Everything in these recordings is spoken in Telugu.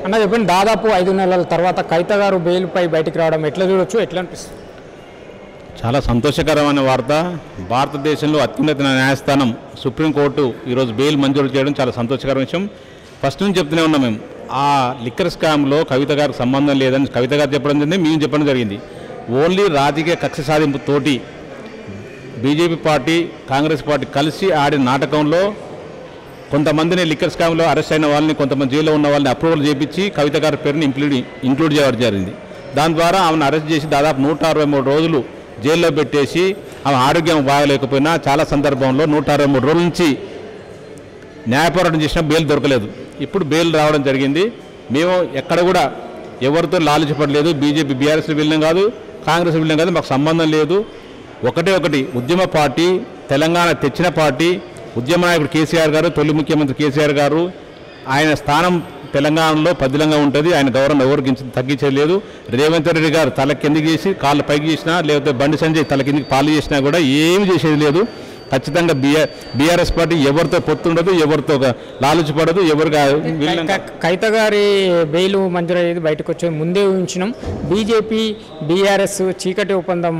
అన్న చెప్పండి, దాదాపు 5 నెలల తర్వాత కవిత గారు బెయిల్పై బయటికి రావడం ఎట్లా చూడొచ్చు, ఎట్లా అనిపిస్తుంది? చాలా సంతోషకరమైన వార్త. భారతదేశంలో అత్యున్నత న్యాయస్థానం సుప్రీంకోర్టు ఈరోజు బెయిల్ మంజూరు చేయడం చాలా సంతోషకరమైన విషయం. ఫస్ట్ నుంచి చెప్తూనే ఉన్నాం మేము, ఆ లిక్కర్ స్కామ్లో కవిత గారికి సంబంధం లేదని కవిత గారు చెప్పడం జరిగింది, మేము చెప్పడం జరిగింది. ఓన్లీ రాజకీయ కక్ష సాధింపుతోటి బీజేపీ పార్టీ కాంగ్రెస్ పార్టీ కలిసి ఆడిన నాటకంలో కొంతమందిని లిక్కర్ స్కామ్లో అరెస్ట్ అయిన వాళ్ళని, కొంతమంది జైల్లో ఉన్న వాళ్ళని అప్రూవల్ చేయించి కవిత గారి పేరుని ఇంక్లూడ్ చేయడం జరిగింది. దాని ద్వారా ఆమెను అరెస్ట్ చేసి దాదాపు 163 రోజులు జైల్లో పెట్టేసి ఆమె ఆరోగ్యం బాగలేకపోయినా చాలా సందర్భంలో 163 రోజుల నుంచి న్యాయపోరాటం చేసినా బెయిల్ దొరకలేదు. ఇప్పుడు బెయిల్ రావడం జరిగింది. మేము ఎక్కడ కూడా ఎవరితో లాలించపడలేదు. బీజేపీ బీఆర్ఎస్ వెళ్ళినాం కాదు, కాంగ్రెస్ వెళ్ళినాం కాదు, మాకు సంబంధం లేదు. ఒకటి ఉద్యమ పార్టీ, తెలంగాణ తెచ్చిన పార్టీ, ఉద్యమ నాయకుడు కేసీఆర్ గారు, తొలి ముఖ్యమంత్రి కేసీఆర్ గారు, ఆయన స్థానం తెలంగాణలో పదిలంగా ఉంటుంది. ఆయన గౌరవం ఎవరికి తగ్గించలేదు. రేవంత్ రెడ్డి గారు తల కిందికి చేసి కాళ్ళు పైకి చేసినా, లేకపోతే బండి సంజయ్ తల కిందికి పాలు చేసినా కూడా ఏమి చేసేది లేదు. ఖచ్చితంగా బీఆర్ఎస్ పార్టీ ఎవరితో పొత్తుండదు, ఎవరితో లాలుచిపడదు. కవిత గారి బెయిల్ మంజూరయ్యేది బయటకు వచ్చే ముందే ఊహించినాం. బీజేపీ బీఆర్ఎస్ చీకటి ఒప్పందం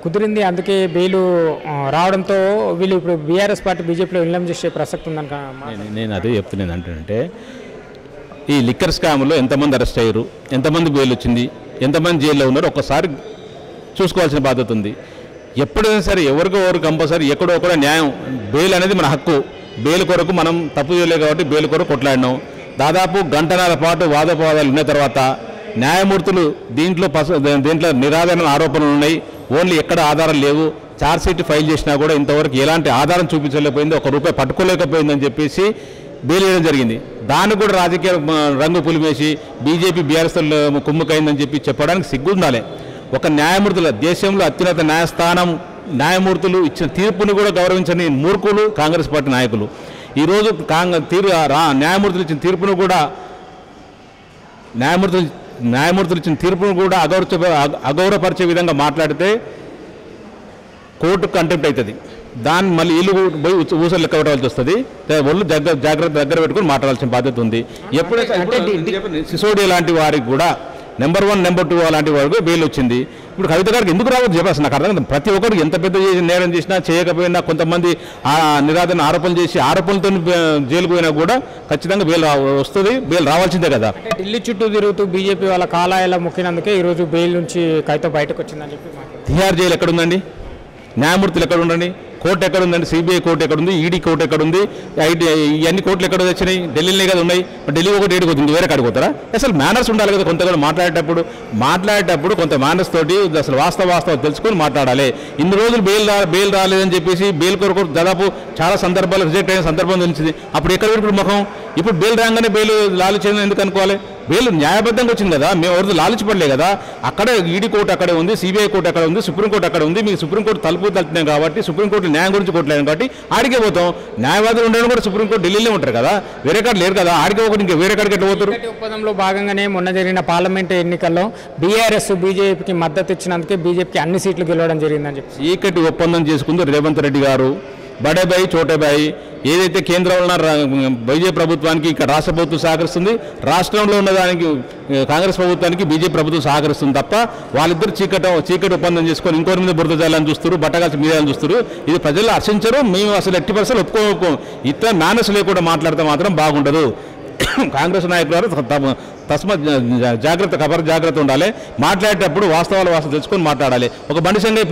కుదిరింది, అందుకే బెయిల్ రావడంతో వీళ్ళు ఇప్పుడు బీఆర్ఎస్ పార్టీ బీజేపీలో విలీనం చేసే ప్రసక్తి ఉందని నేను అదే చెప్తున్నాను. అంటే ఈ లిక్కర్ స్కామ్లో ఎంతమంది అరెస్ట్ అయ్యారు, ఎంతమంది బెయిల్ వచ్చింది, ఎంతమంది జైల్లో ఉన్నారు ఒక్కసారి చూసుకోవాల్సిన బాధ్యత ఉంది. ఎప్పుడైనా సరే ఎవరికి కంపల్సరీ ఎక్కడో కూడా న్యాయం, బెయిల్ అనేది మన హక్కు. బెయిల్ కొరకు మనం తప్పు చేయలేదు కాబట్టి బెయిల్ కొరకు కొట్లాడినాం. దాదాపు గంటన్నర పాటు వాదోపవాదాలు ఉన్న తర్వాత న్యాయమూర్తులు దీంట్లో నిరాధారణ ఆరోపణలు ఉన్నాయి, ఓన్లీ ఎక్కడ ఆధారాలు లేవు, ఛార్జ్షీట్ ఫైల్ చేసినా కూడా ఇంతవరకు ఎలాంటి ఆధారం చూపించలేకపోయింది, ₹1 పట్టుకోలేకపోయిందని చెప్పేసి బెయిల్ వేయడం జరిగింది. దాన్ని కూడా రాజకీయ రంగు పులిమేసి బీజేపీ బీఆర్ఎస్ కుమ్ముకైందని చెప్పడానికి సిగ్గు ఉండాలి. ఒక న్యాయమూర్తుల దేశంలో అత్యున్నత న్యాయస్థానం న్యాయమూర్తులు ఇచ్చిన తీర్పుని కూడా గౌరవించని మూర్ఖులు కాంగ్రెస్ పార్టీ నాయకులు. ఈరోజు న్యాయమూర్తులు ఇచ్చిన తీర్పును కూడా న్యాయమూర్తులు ఇచ్చిన తీర్పును కూడా అగౌరవపరిచే విధంగా మాట్లాడితే కోర్టుకు కంటెంప్ట్ అవుతుంది. దాన్ని మళ్ళీ ఇల్లు పోయి ఊసలు లెక్క పెట్టవలసి వస్తుంది. ఒళ్ళు జాగ్రత్త దగ్గర పెట్టుకుని మాట్లాడాల్సిన బాధ్యత ఉంది. ఎప్పుడైతే సిసోడియా లాంటి వారికి కూడా నెంబర్ 1, నెంబర్ 2 అలాంటి వారికి బెయిల్ వచ్చింది. ఇప్పుడు కవిత గారికి ఎందుకు రావద్దు చెప్పాల్సి నాకు అర్థం. ప్రతి ఒక్కరికి ఎంత పెద్ద నేరం చేసినా చేయకపోయినా కొంతమంది నిరాధరణ ఆరోపణలు చేసి ఆరోపణలతో జైలుకు పోయినా కూడా ఖచ్చితంగా బెయిల్ వస్తుంది, బెయిల్ రావాల్సిందే కదా. ఢిల్లీ చుట్టూ తిరుగుతూ బీజేపీ వాళ్ళ కాలాయాల మొక్కినందుకే ఈరోజు బెయిల్ నుంచి కవిత బయటకు వచ్చిందని చెప్పి. తిహార్ జైలు ఎక్కడుందండి? న్యాయమూర్తులు ఎక్కడ ఉండండి? కోర్టు ఎక్కడ ఉందండి? సిబిఐ కోర్టు ఎక్కడుంది? ఈడీ కోర్టు ఎక్కడుంది? ఇవన్నీ కోర్టులు ఎక్కడ వచ్చినాయి? ఢిల్లీలో కదా ఉన్నాయి. ఢిల్లీ ఒకటి ఏడుకోతుంది, వేరే కాడికి పోతారా? అసలు మేనర్స్ ఉండాలి కదా. కొంత కూడా మాట్లాడేటప్పుడు కొంత మేనర్స్ తోటి అసలు వాస్తవం తెలుసుకొని మాట్లాడాలి. ఇన్ని రోజులు బెయిల్ రాలేదని చెప్పేసి బెయిల్ కొరకు దాదాపు చాలా సందర్భాలు రిజెక్ట్ అయిన సందర్భం తెలిసింది. అప్పుడు ఎక్కడ ఇప్పుడు ముఖం? ఇప్పుడు బెయిల్ రాగానే బెయిల్ లాలుచేయడం ఎందుకు అనుకోవాలి? బెయిల్ న్యాయబద్ధంగా వచ్చింది కదా, మేము ఎవరితో లాలుచిపడలే కదా. అక్కడే ఈడీ కోర్టు అక్కడే ఉంది, సిబిఐ కోర్టు అక్కడ ఉంది, సుప్రీంకోర్టు అక్కడ ఉంది. మీకు సుప్రీంకోర్టు తలుపుతున్నాం కాబట్టి సుప్రీంకోర్టు న్యాయం గురించి కొట్టలేను కాబట్టి ఆడికే పోతాం. న్యాయవాదులు ఉండడం కూడా సుప్రీంకోర్టు ఢిల్లీలో ఉంటారు కదా, వేరే కాడ లేరు కదా. ఆడికే ఒకటి ఇంకా వేరే కాడికి ఎట్లా పోతారు? ఒప్పందంలో భాగంగానే మొన్న జరిగిన పార్లమెంటు ఎన్నికల్లో బీఆర్ఎస్ బీజేపీకి మద్దతు ఇచ్చినందుకే బీజేపీకి అన్ని సీట్లు గెలవడం జరిగిందని చెప్పి చీకటి ఒప్పందం చేసుకుంది రేవంత్ రెడ్డి గారు. బడే బాయి చోటే బాయి ఏదైతే కేంద్రంలో బీజేపీ ప్రభుత్వానికి ఇక్కడ రాష్ట్ర ప్రభుత్వం సహకరిస్తుంది, రాష్ట్రంలో ఉన్నదానికి కాంగ్రెస్ ప్రభుత్వానికి బీజేపీ ప్రభుత్వం సహకరిస్తుంది తప్ప వాళ్ళిద్దరు చీకటి ఒప్పందం చేసుకొని ఇంకోరి మీద బురద జాలని చూస్తారు, బట్టగాల్సి మీదని చూస్తారు. ఇది ప్రజలు హర్షించరు. మేము అసలు ఎట్టి పరిస్థితులు ఒప్పుకోం. ఇతర మేనర్స్ లేకుండా మాట్లాడితే మాత్రం బాగుండదు. కాంగ్రెస్ నాయకులు జాగ్రత్త ఉండాలి. మాట్లాడేటప్పుడు వాస్తవాలు తెలుసుకొని మాట్లాడాలి. ఒక బండి సంజయ్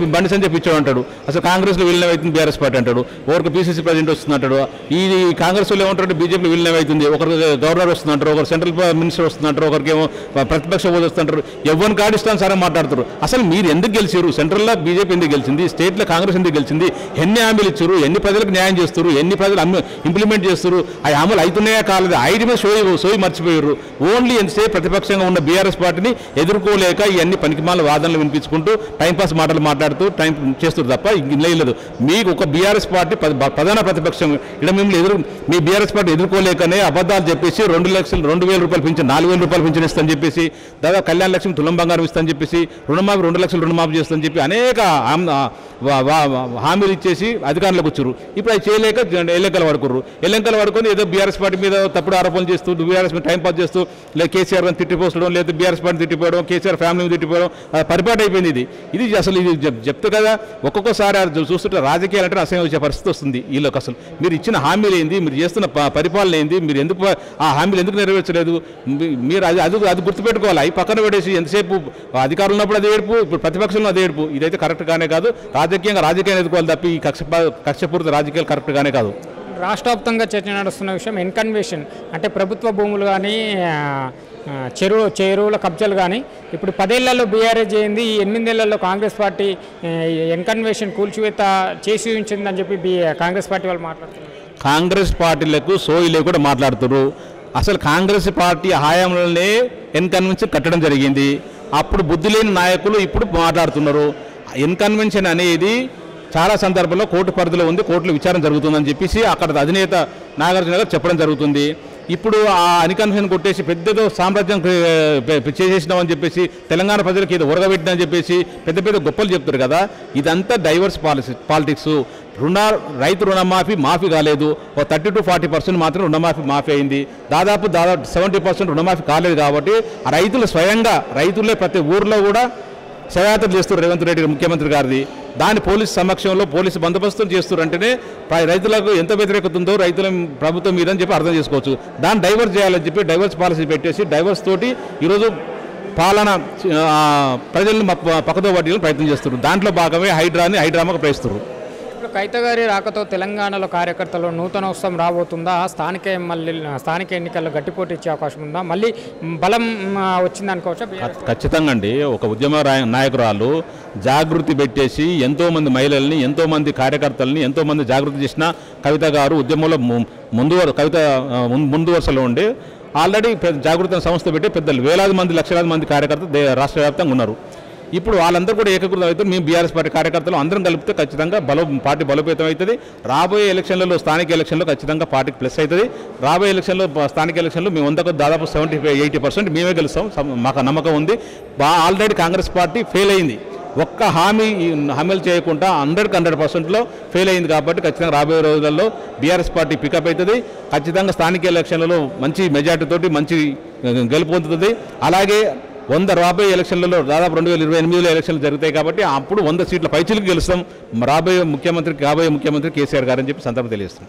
పిచ్చోడు అంటాడు, అసలు కాంగ్రెస్లో విలీనం అవుతుంది బీఆర్ఎస్ పార్టీ అంటాడు. ఒకరికి పీసీసీ ప్రెసిడెంట్ వస్తుంది అంటాడు. ఈ కాంగ్రెస్లో ఏమంటాడు బీజేపీలో విలీనం అవుతుంది, ఒకరికి గవర్నర్ వస్తుందంటారు, ఒకరు సెంట్రల్ మినిస్టర్ వస్తుందంటారు, ఒకరికేమో ప్రతిపక్ష హోదా వస్తుంటారు. ఎవరిని కాడిస్తాను సరే మాట్లాడుతారు. అసలు మీరు ఎందుకు గెలిచారు? సెంట్రల్లో బీజేపీ ఎందుకు గెలిచింది? స్టేట్లో కాంగ్రెస్ ఎందుకు గెలిచింది? ఎన్ని హామీలు ఇచ్చారు? ఎన్ని ప్రజలకు న్యాయం చేస్తారు? ఎన్ని ప్రజలు ఇంప్లిమెంట్ చేస్తారు? ఆ హామీలు అవుతున్నాయా కాలేదు? ఐటమే సోయి మర్చిపోయారు. ఓన్లీ ఎంతసేపు ప్రతిపక్షంగా ఉన్న బీఆర్ఎస్ పార్టీని ఎదుర్కోలేక ఇవన్నీ పనికిమాల వాదనలు వినిపించుకుంటూ టైంపాస్ మాటలు మాట్లాడుతూ టైం చేస్తారు తప్ప లేదు. మీకు ఒక బీఆర్ఎస్ పార్టీ ప్రధాన ప్రతిపక్షం ఇక్కడ మిమ్మల్ని మీ బీఆర్ఎస్ పార్టీ ఎదుర్కోలేకనే అబద్ధాలు చెప్పేసి 2,00,000 రూపాయలు పింఛన్ 4,000 రూపాయలు పింఛన్ ఇస్తానని చెప్పేసి దాదాపు కళ్యాణ లక్ష్మి తులం బంగారం ఇస్తానని చెప్పేసి రుణమాఫీ 2 లక్షలు రుణమాఫీ చేస్తానని చెప్పి అనేక హామీలు ఇచ్చేసి అధికారంలోకి వచ్చారు. ఇప్పుడు అది చేయలేక ఎల్లెంకలు పడుకొని ఏదో బీఆర్ఎస్ పార్టీ మీద తప్పుడు ఆరోపణలు చేస్తూ బీఆర్ఎస్ మీద టైం పాస్ చేస్తూ లేదా కేసీఆర్ గారిని తిట్టిపోసడం లేదా బీఆర్ఎస్ పార్టీ తిట్టిపోవడం కేసీఆర్ ఫ్యామిలీని తిట్టిపోవడం పరిపాటి అయిపోయింది. ఇది అసలు ఇది చెప్తే కదా ఒక్కొక్కసారి చూస్తుంటే రాజకీయాలు అంటే అసహ్యం వచ్చే పరిస్థితి వస్తుంది వీళ్ళకి. అసలు మీరు ఇచ్చిన హామీలు ఏంది, మీరు చేస్తున్న పరిపాలన ఏంది, మీరు ఎందుకు ఆ హామీలు ఎందుకు నెరవేర్చలేదు, మీరు అది గుర్తుపెట్టుకోవాలి. అవి పక్కన పెట్టేసి ఎంతసేపు అధికారులు ఉన్నప్పుడు అది ఏడుపు, ఇప్పుడు ప్రతిపక్షంలో అది ఏడుపు. ఇదైతే కరెక్ట్ గానే కాదు. రాజకీయాన్ని ఎదుర్కోవాలి తప్పి ఈ కక్షపూరిత రాజకీయాలు కరెక్ట్ గానే కాదు. రాష్ట్ర వ్యాప్తంగా చర్చ నడుస్తున్న విషయం ఎన్కన్వేషన్ అంటే ప్రభుత్వ భూములు కానీ చెరువుల కబ్జాలు కానీ ఇప్పుడు 10 ఏళ్లలో బీఆర్ఎస్ చేయింది, 8 ఏళ్లలో కాంగ్రెస్ పార్టీ ఎన్కన్వేషన్ కూల్చివేత చేసి ఉంచిందని చెప్పి కాంగ్రెస్ పార్టీ వాళ్ళు మాట్లాడుతున్నారు. కాంగ్రెస్ పార్టీలకు సోయి కూడా మాట్లాడుతున్నారు. అసలు కాంగ్రెస్ పార్టీ హయాంలోనే ఎన్కన్వెన్షన్ కట్టడం జరిగింది. అప్పుడు బుద్ధి లేని నాయకులు ఇప్పుడు మాట్లాడుతున్నారు. ఎన్కన్వెన్షన్ అనేది చాలా సందర్భంలో కోర్టు పరిధిలో ఉంది, కోర్టులో విచారణ జరుగుతుందని చెప్పేసి అక్కడ అధినేత నాగార్జున గారు చెప్పడం జరుగుతుంది. ఇప్పుడు ఆ ఎన్కన్వెన్షన్ కొట్టేసి పెద్దదో సామ్రాజ్యం చేసేసినామని చెప్పేసి తెలంగాణ ప్రజలకు ఏదో ఒరగబెట్టినని చెప్పేసి పెద్ద గొప్పలు చెప్తారు కదా. ఇదంతా డైవర్స్ పాలిటిక్స్. రైతు రుణమాఫీ కాలేదు. ఓ 30-40% మాత్రం రుణమాఫీ అయింది. దాదాపు 70% రుణమాఫీ కాలేదు. కాబట్టి ఆ రైతులు స్వయంగా రైతులే ప్రతి ఊర్లో కూడా శవయాత్ర చేస్తారు రేవంత్ రెడ్డి ముఖ్యమంత్రి గారిది. దాని పోలీసు సమక్షంలో పోలీసు బందోబస్తులు చేస్తారు అంటేనే రైతులకు ఎంత వ్యతిరేకత ఉందో రైతుల ప్రభుత్వం మీద అని చెప్పి అర్థం చేసుకోవచ్చు. దాన్ని డైవర్స్ చేయాలని చెప్పి డైవర్స్ పాలసీ పెట్టేసి డైవర్స్ తోటి ఈరోజు పాలన ప్రజలను పక్కదో పట్టిన ప్రయత్నం చేస్తున్నారు. దాంట్లో భాగమే హైడ్రామాకు ప్రయత్నిస్తారు. ఇప్పుడు కైతగారి రాకతో తెలంగాణలో కార్యకర్తలు నూతనోత్సవం రాబోతుందా? స్థానిక ఎన్నికల్లో గట్టిపోటీ ఇచ్చే అవకాశం ఉందా? మళ్ళీ బలం వచ్చింది అనుకోవచ్చా? ఖచ్చితంగా అండి. ఒక ఉద్యమ నాయకురాలు జాగృతి పెట్టేసి ఎంతోమంది మహిళల్ని ఎంతోమంది కార్యకర్తలని ఎంతోమంది జాగృతి చేసిన కవిత గారు ఉద్యమంలో ముందు వరుసలో ఉండి ఆల్రెడీ జాగృతి సంస్థ పెట్టి పెద్దలు వేలాది మంది లక్షలాది మంది కార్యకర్తలు రాష్ట్ర వ్యాప్తంగా ఉన్నారు. ఇప్పుడు వాళ్ళందరూ కూడా ఏకీకృతం అవుతారు. మేము బీఆర్ఎస్ పార్టీ కార్యకర్తలు అందరం కలిపితే ఖచ్చితంగా పార్టీ బలోపేతం అవుతుంది. రాబోయే ఎలక్షన్లలో స్థానిక ఎలక్షన్లో ఖచ్చితంగా పార్టీకి ప్లస్ అవుతుంది. రాబోయే ఎలక్షన్లో స్థానిక ఎలక్షన్లో మేము దాదాపు 75-80% మేమే గెలుస్తాం. మాకు నమ్మకం ఉంది. ఆల్రెడీ కాంగ్రెస్ పార్టీ ఫెయిల్ అయింది. ఒక్క హామీలు చేయకుండా 100% ఫెయిల్ అయింది. కాబట్టి ఖచ్చితంగా రాబోయే రోజులలో బీఆర్ఎస్ పార్టీ పికప్ అవుతుంది. ఖచ్చితంగా స్థానిక ఎలక్షన్లలో మంచి మెజార్టీతోటి మంచి గెలుపొందుతుంది. అలాగే రాబోయే ఎలక్షన్లలో దాదాపు 2028లో ఎలక్షన్లు జరుగుతాయి. కాబట్టి అప్పుడు 100 సీట్ల పైచిలకు గెలుస్తాం. కాబోయే ముఖ్యమంత్రి కేసీఆర్ గారని చెప్పి సందర్భం తెలియజేస్తాం.